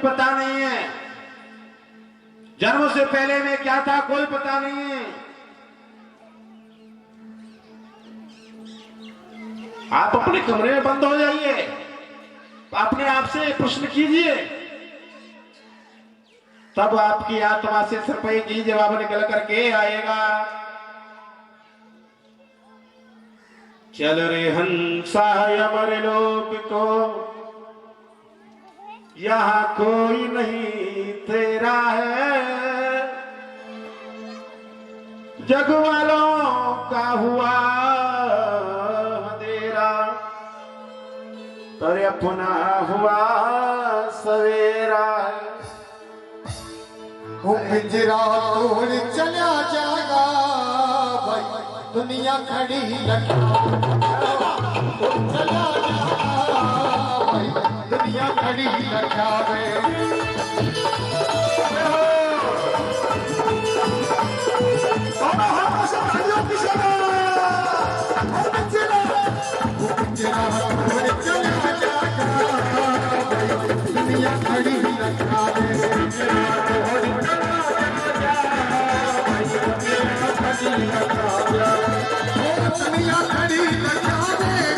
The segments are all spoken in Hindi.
पता नहीं है। जन्म से पहले मैं क्या था कोई पता नहीं है। आप अपने कमरे में बंद हो जाइए, अपने आप से प्रश्न कीजिए, तब आपकी आत्मा से सिर्फ एक ही जवाब निकल करके आएगा। चल रे हंसा अमर लोक को, यहाँ कोई नहीं तेरा है। जग वालों का हुआ अंधेरा, तेरे अपना हुआ सवेरा है। पिंजरा तोड़ चला जाएगा भाई, दुनिया खड़ी लगा चला जाएगा भाई, दुनिया खड़ी लगा दुनिया खड़ी लगा दुनिया खड़ी लगावे, दुनिया खड़ी लगावे,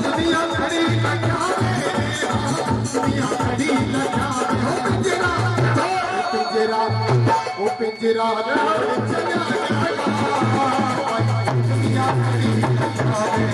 दुनिया खड़ी लगावे, दुनिया खड़ी लगावे, दुनिया खड़ी लगावे। पिंजरा ओ पिंजरा चला दुनिया खड़ी लगावे।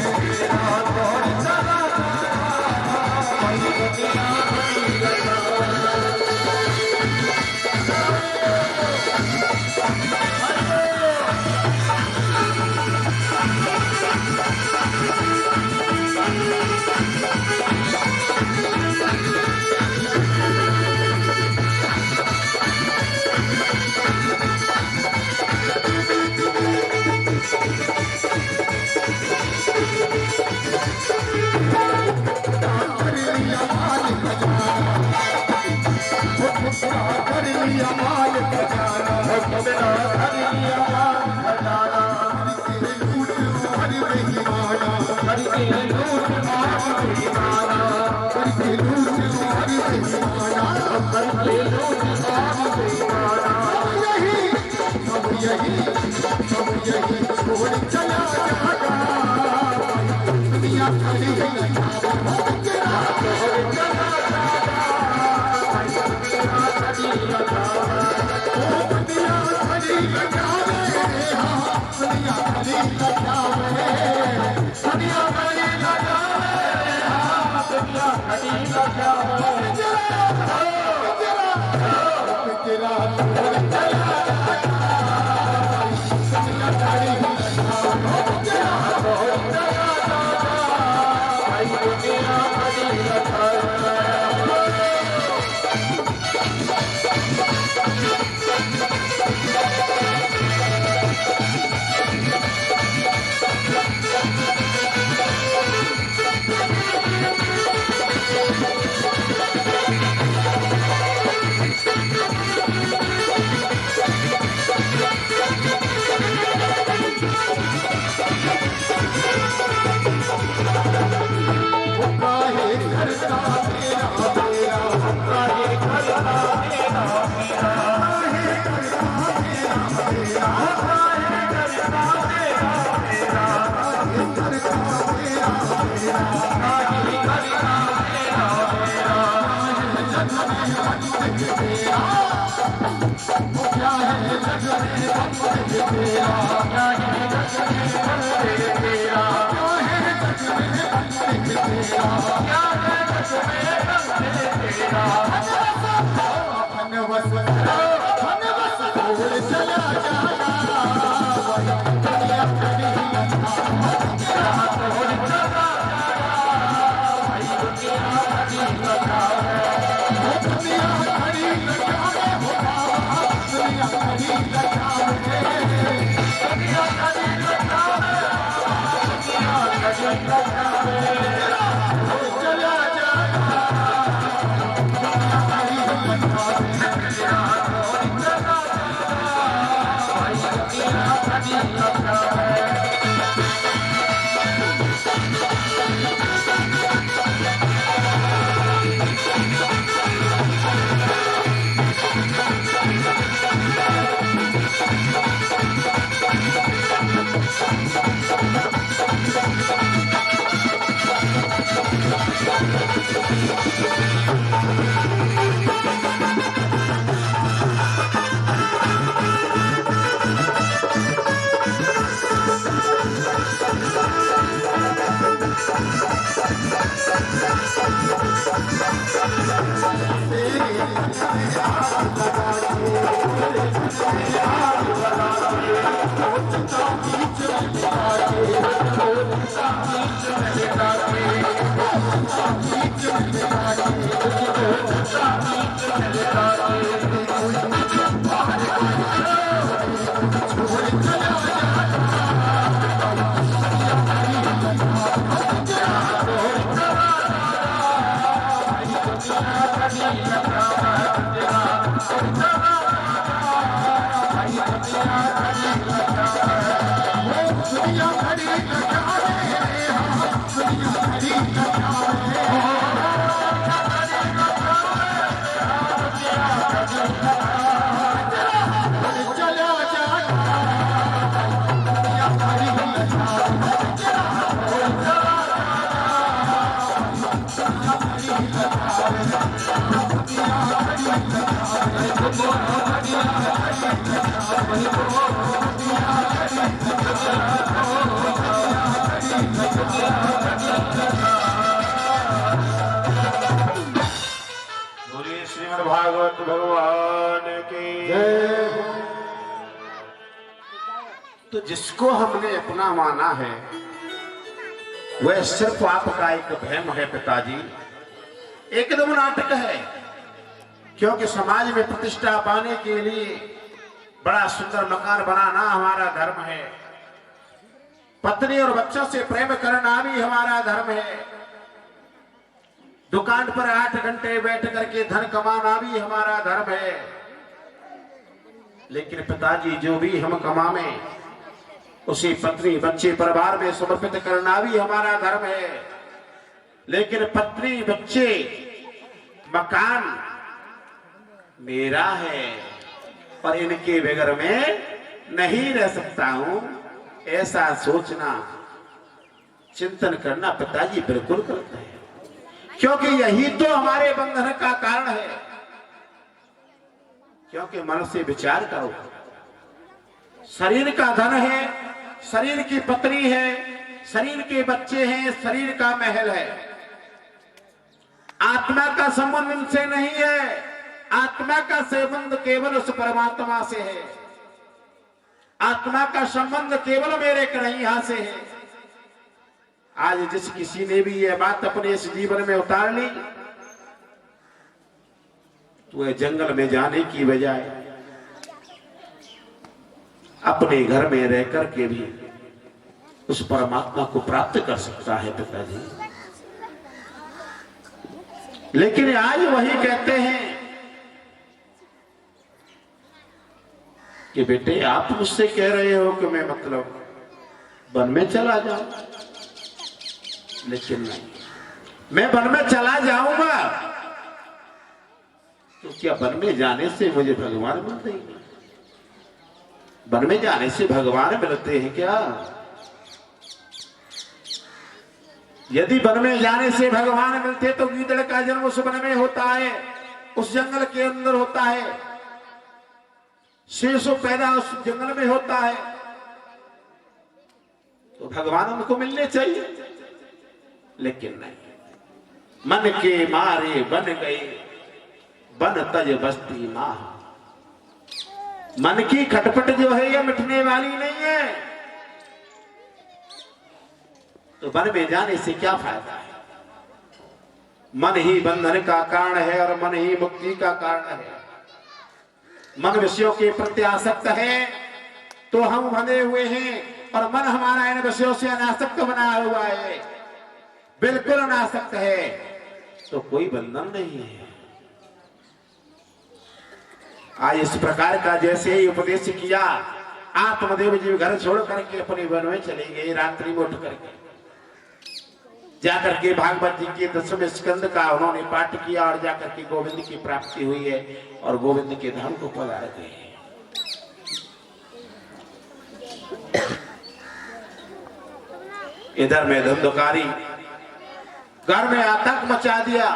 बोलिए श्रीमद् भागवत भगवान की जय। तो जिसको हमने अपना माना है वह सिर्फ आपका एक भ्रम है पिताजी, एकदम नाटक है। क्योंकि समाज में प्रतिष्ठा पाने के लिए बड़ा सुंदर मकान बनाना हमारा धर्म है, पत्नी और बच्चों से प्रेम करना भी हमारा धर्म है, दुकान पर 8 घंटे बैठ करके धन कमाना भी हमारा धर्म है। लेकिन पिताजी जो भी हम कमावे उसी पत्नी बच्चे परिवार में समर्पित करना भी हमारा धर्म है। लेकिन पत्नी बच्चे मकान मेरा है और इनके बगैर में नहीं रह सकता हूं, ऐसा सोचना चिंतन करना पिताजी बिल्कुल गलत है। क्योंकि यही तो हमारे बंधन का कारण है। क्योंकि मन से विचार करो, शरीर का धन है, शरीर की पत्नी है, शरीर के बच्चे हैं, शरीर का महल है। आत्मा का संबंध इनसे नहीं है, आत्मा का संबंध केवल उस परमात्मा से है। आत्मा का संबंध केवल मेरे कन्हैया से है। आज जिस किसी ने भी यह बात अपने इस जीवन में उतार ली तो वह जंगल में जाने की बजाय अपने घर में रह करके भी उस परमात्मा को प्राप्त कर सकता है पिताजी। लेकिन आज वही कहते हैं कि बेटे आप मुझसे कह रहे हो कि मैं मतलब वन में चला जाऊं, लेकिन नहीं, मैं वन में चला जाऊंगा तो क्या वन में जाने से मुझे भगवान मिलते हैं? वन में जाने से भगवान मिलते हैं क्या? यदि वन में जाने से भगवान मिलते तो गीदड़ का जन्म उस वन में होता है, उस जंगल के अंदर होता है, शेषो पैदा उस जंगल में होता है, तो भगवान उनको मिलने चाहिए। लेकिन नहीं, मन के मारे बन गए बन तज बस्ती मां। मन की खटपट जो है यह मिटने वाली नहीं है, तो वन में जाने से क्या फायदा है? मन ही बंधन का कारण है और मन ही मुक्ति का कारण है। मन विषयों के प्रति आसक्त है तो हम बंधे हुए हैं, और मन हमारा इन विषयों से अनासक्त बना हुआ है, बिल्कुल अनासक्त है, तो कोई बंधन नहीं है। आज इस प्रकार का जैसे ही उपदेश किया, आत्मदेव जी घर छोड़ करके अपने वन में चले गए। रात्रि में उठ करके जाकर के भागवत जी के 10वें स्कंद का उन्होंने पाठ किया और जाकर के गोविंद की प्राप्ति हुई है और गोविंद के धाम को पधार गए। इधर में धंधकारी घर में आतंक मचा दिया।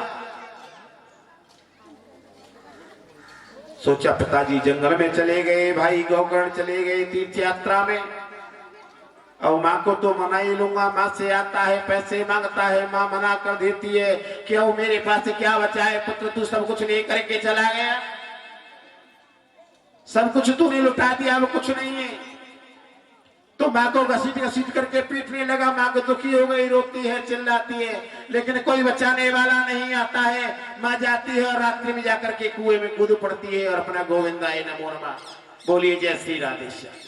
सोचा पिताजी जंगल में चले गए, भाई गोकर्ण चले गए तीर्थ यात्रा में, और माँ को तो मना ही लूंगा, माँ से आता है पैसे मांगता है, माँ मना कर देती है, क्यों मेरे पास क्या बचा है पुत्र, तू सब कुछ नहीं करके चला गया, सब कुछ तूने लुटा दिया, वो कुछ नहीं है। तो माँ को घसीट घसीट करके पीटने लगा। माँ को दुखी हो गई, रोती है, चिल्लाती है, लेकिन कोई बचाने वाला नहीं आता है। माँ जाती है और रात्रि में जाकर के कुएं में कूद पड़ती है और अपना गोविंदाय नमो नमः बोलिए जय श्री राधे श्याम।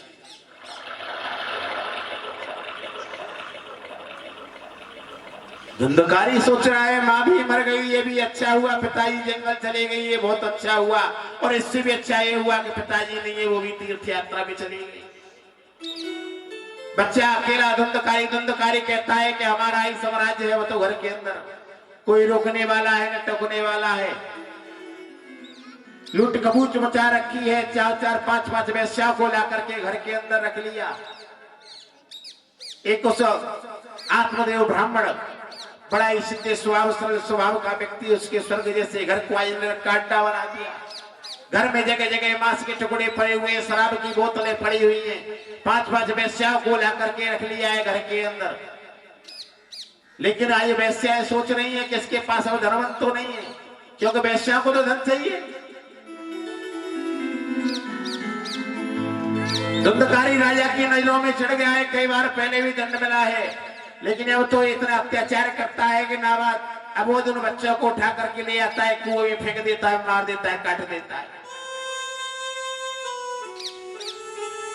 धुंधकारी सोच रहा है माँ भी मर गई, ये भी अच्छा हुआ, पिताजी जंगल चले गई, ये बहुत अच्छा हुआ, और इससे भी अच्छा ये हुआ कि पिताजी नहीं है, वो भी तीर्थ यात्रा में चली गई। बच्चा अकेला धुंधकारी कहता है कि हमारा ही साम्राज्य है, वो तो घर के अंदर कोई रोकने वाला है न टोकने वाला है। लूट कबूच मचा रखी है, 4-4 5-5 वैश्या को ला करके घर के अंदर रख लिया। एक उस आत्मदेव ब्राह्मण बड़ा ही सीधे स्वभाव सरल स्वभाव का व्यक्ति, उसके स्वर्ग जैसे घर को कांटा बना दिया। घर में जगह जगह मांस के टुकड़े पड़े हुए, शराब की बोतलें पड़ी हुई हैं, 5-5 वैश्याओं को ला करके रख लिया है घर के अंदर। लेकिन आज वैश्याएं सोच रही है कि इसके पास अब धनवंत तो नहीं है, क्योंकि वैश्याओं को तो धन चाहिए। धुंधकारी राजा की नजरों में चढ़ गया है, कई बार पहले भी दंड मिला है, लेकिन अब तो इतना अत्याचार करता है कि नाबाद अब वो दोनों बच्चों को उठा करके ले आता है, कुएं में फेंक देता है, मार देता है, काट देता है,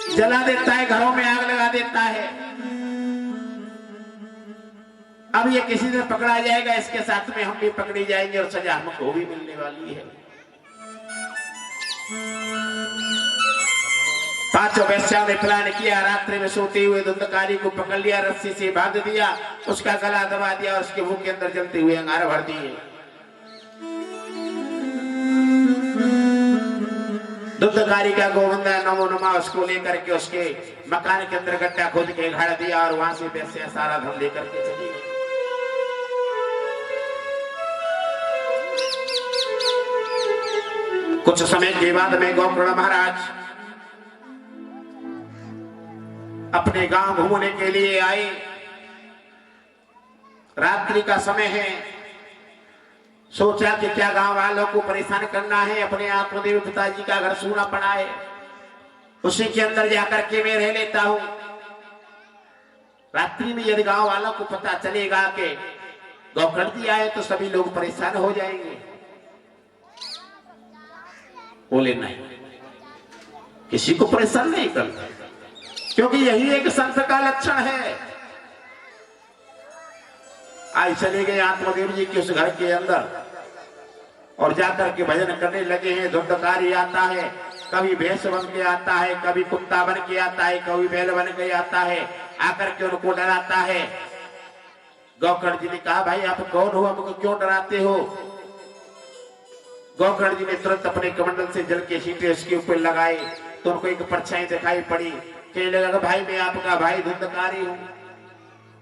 जला देता है, घरों में आग लगा देता है। अब ये किसी दिन पकड़ा जाएगा, इसके साथ में हम भी पकड़े जाएंगे और सजा हमको भी मिलने वाली है। 5 वैश्याओं ने प्लान किया, रात्रि में सोते हुए धुंधकारी को पकड़ लिया, रस्सी से बांध दिया, उसका गला दबा दिया और उसके मुंह के अंदर जलते हुए अंगार भर दिए। धुंधकारी का गोविंदा नमो नमः उसको लेकर के उसके मकान के अंदर गड्ढा खोद के गाड़ दिया और वहां से वैश्या सारा धन लेकर के चली गई। कुछ समय के बाद में गोकर्ण महाराज अपने गांव घूमने के लिए आए। रात्रि का समय है, सोचा कि क्या गांव वालों को परेशान करना है, अपने आत्मदेव पिताजी का घर सूना पड़ा है, उसी के अंदर जाकर के मैं रह लेता हूं। रात्रि में यदि गांव वालों को पता चलेगा कि गौकर्ण जी आए तो सभी लोग परेशान हो जाएंगे। बोले नहीं, किसी को परेशान नहीं करना, क्योंकि यही एक संत का लक्षण है। आज चले गए आत्मदेव जी के उस घर के अंदर और जाकर के भजन करने लगे हैं। धुंधकारी आता है, कभी भैंस बन के आता है, कभी कुत्ता बन के आता है, कभी बैल बन के आता है, आकर के उनको डराता है। गौकर्ण जी ने कहा, भाई आप कौन हो, हमको क्यों डराते हो? गौकर्ण जी ने तुरंत अपने कमंडल से जल के छींटे उसके ऊपर लगाए तो उनको एक परछाई दिखाई पड़ी। कहने लगा, भाई मैं आपका भाई धुंधकारी हूं।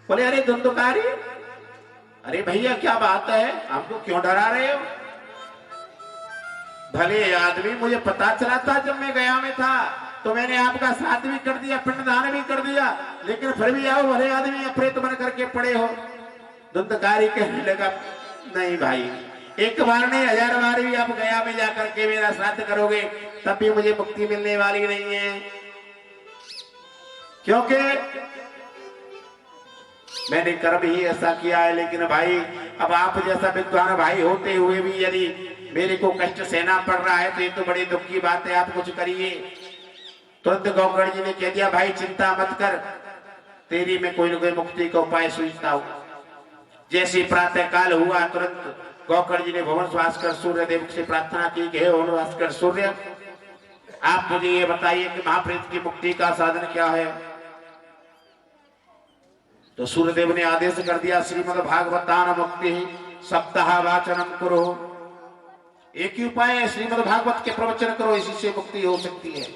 बोले, अरे धुंधकारी, अरे भैया क्या बात है, हमको क्यों डरा रहे हो? भले आदमी, मुझे पता चला था जब मैं गया में था तो मैंने आपका श्राद्ध भी कर दिया, पिंडदान भी कर दिया, लेकिन फिर भी आओ भले आदमी अप्रेत बन करके पड़े हो। धुंधकारी कहने लगा, नहीं भाई, एक बार नहीं 1000 बार भी आप गया में जाकर के मेरा श्राद्ध करोगे तब भी मुझे मुक्ति मिलने वाली नहीं है, क्योंकि मैंने कर्म ही ऐसा किया है। लेकिन भाई, अब आप जैसा विद्वान भाई होते हुए भी यदि मेरे को कष्ट सहना पड़ रहा है तो ये तो बड़ी दुख की बात है, आप कुछ करिए। तुरंत गौकर्ण जी ने कह दिया, भाई चिंता मत कर, तेरी मैं कोई न कोई मुक्ति का उपाय सोचता हूं। जैसे प्रातः काल हुआ, तुरंत गौकर्ण जी ने भवन भास्कर सूर्य देव से प्रार्थना की कि हे भवन भास्कर सूर्य, आप मुझे ये बताइए कि महाप्रेत की मुक्ति का साधन क्या है? तो सूर्यदेव ने आदेश कर दिया, श्रीमद् भागवतान मुक्ति सप्ताह वाचनम करो। एक ही उपाय है, श्रीमद् भागवत के प्रवचन करो, इसी से मुक्ति हो सकती है।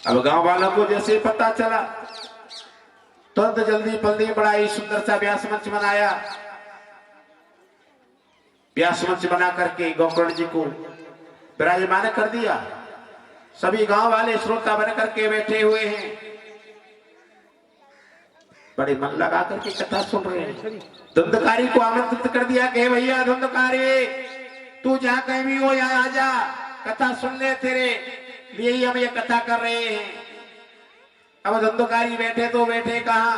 अब गांव वालों को जैसे पता चला, तुरंत जल्दी पल्दी बड़ा ही सुंदर सा व्यास मंच बनाया। व्यास मंच बना करके गौकर्ण जी को विराजमान कर दिया। सभी गांव वाले श्रोता बन करके बैठे हुए हैं, बड़े मन लगा करके कथा सुन रहे हैं। धुंधकारी को आमंत्रित कर दिया कि भैया धुंधकारी, तू जहां कहीं भी हो यहाँ आ जा, कथा सुन ले, तेरे लिए ही हम ये कथा कर रहे हैं। अब धंधोकारी बैठे तो बैठे कहा,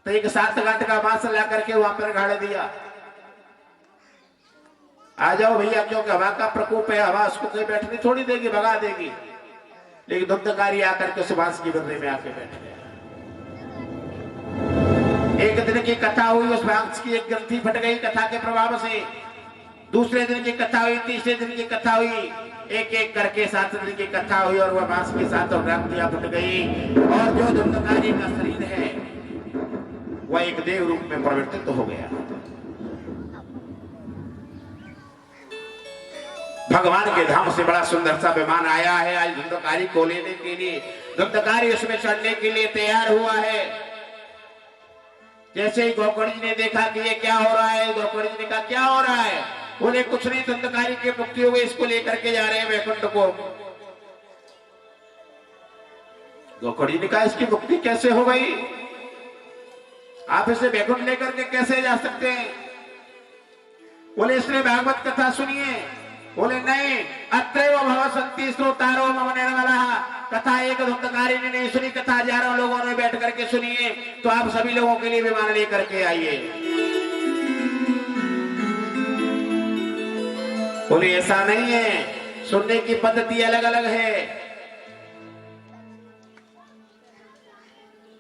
तो एक 7 गांठ का बांस ला करके वहां पर गाड़ दिया। आ जाओ भैया, क्योंकि हवा का प्रकोप है, हवा उसको कहीं बैठने थोड़ी देगी, भगा देगी। लेकिन धंधोकारी आकर के उस बांस की बदले में आके बैठ गया। एक दिन की कथा हुई, उस बांस की एक ग्रंथि फट गई कथा के प्रभाव से। दूसरे दिन की कथा हुई, तीसरे दिन की कथा हुई, एक एक करके 7 दिन की कथा हुई और वह बांस के साथ ग्रंथियां फट गई। और जो धंधोकारी का शरीर है वह एक देव रूप में परिवर्तित हो गया। भगवान के धाम से बड़ा सुंदर सा विमान आया है आज धंधोकारी को लेने के लिए। धंधोकारी उसमें चढ़ने के लिए तैयार हुआ है। जैसे ही गोकर्ण जी ने देखा कि ये क्या हो रहा है, गोकर्ण जी ने कहा क्या हो रहा है? बोले कुछ नहीं, धंधोकारी की मुक्ति हो गई, इसको लेकर के जा रहे हैं वैकुंठ को। गोकर्ण जी ने कहा इसकी मुक्ति कैसे हो गई? आप इसे वैकुंठ लेकर के कैसे जा सकते हैं? बोले इसने भागवत कथा सुनिए। बोले नहीं, अत्रैव भवसन्ति श्रोतारो मम निर्मलः। कथा एक धंधोकारी ने नहीं सुनी, कथा हजारों लोगों ने बैठ करके सुनी है। तो आप सभी लोगों के लिए विमान लेकर के आइए। बोले ऐसा नहीं है, सुनने की पद्धति अलग अलग है।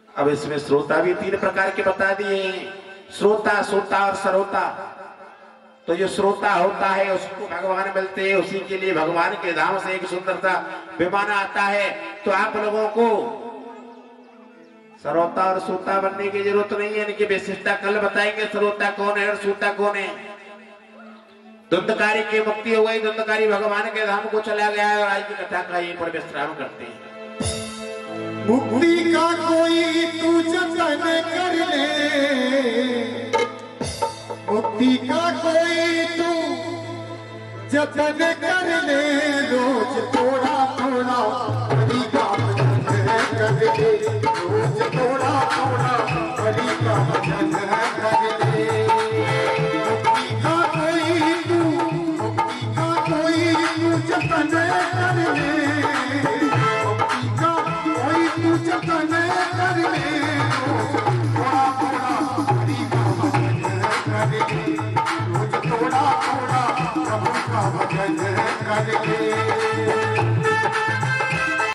अब इसमें श्रोता भी 3 प्रकार के बता दिए हैं, श्रोता, सोता और सरोता। तो जो श्रोता होता है उसको भगवान मिलते हैं, उसी के लिए भगवान के धाम से एक सुंदर सा विमान आता है। तो आप लोगों को सरोता और सोता बनने की जरूरत नहीं है, इनकी विशिष्टता कल बताएंगे। सरोता कौन है और सोता कौन है? धंधोकारी की मुक्ति हो गई, धंधोकारी भगवान के धाम को चला गया है और आज की कथा का यहीं पर विश्राम करते हैं। मुक्ति का कोई तू जतन कर ले, मुक्ति का कोई तू जतन कर ले, रोज थोड़ा थोड़ा हरि का भजन कर ले, रोज थोड़ा थोड़ा हरि का भजन कर ले। मुक्ति का कोई तू जतन कर ले, मुक्ति का कोई तू जतन कर ले, रोज थोड़ा थोड़ा हरि का भजन कर ले।